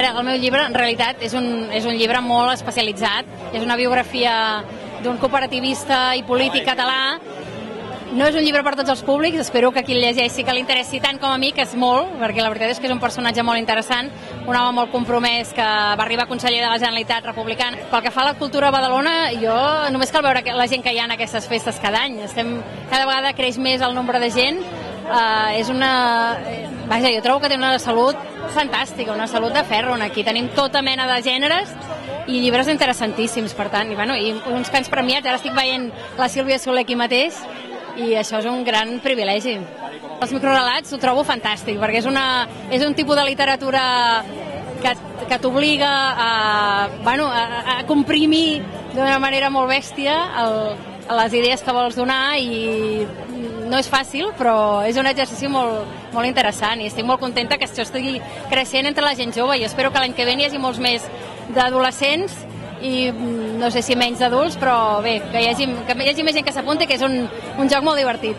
El meu llibre, en realitat, és un llibre molt especialitzat. És una biografia d'un cooperativista i polític català. No és un llibre per tots els públics, espero que qui el llegeixi que li interessi tant com a mi, que és molt, perquè la veritat és que és un personatge molt interessant, un home molt compromès que va arribar conseller de la Generalitat republicana. Pel que fa a la cultura a Badalona, jo només cal veure la gent que hi ha en aquestes festes cada any. Cada vegada creix més el nombre de gent. Vaja, jo trobo que té una salut fantàstica, una salut de ferro. Aquí tenim tota mena de gèneres i llibres interessantíssims, per tant, i uns quants premiats. Ara estic veient la Sílvia Soler aquí mateix, i això és un gran privilegi. Els microrelats ho trobo fantàstic, perquè és un tipus de literatura que t'obliga a comprimir d'una manera molt bèstia les idees que vols donar, i no és fàcil, però és un exercici molt interessant, i estic molt contenta que això estigui creixent entre la gent jove. Jo espero que l'any que ve hi hagi molts més d'adolescents i no sé si menys d'adults, però bé, que hi hagi més gent que s'apunti, que és un joc molt divertit.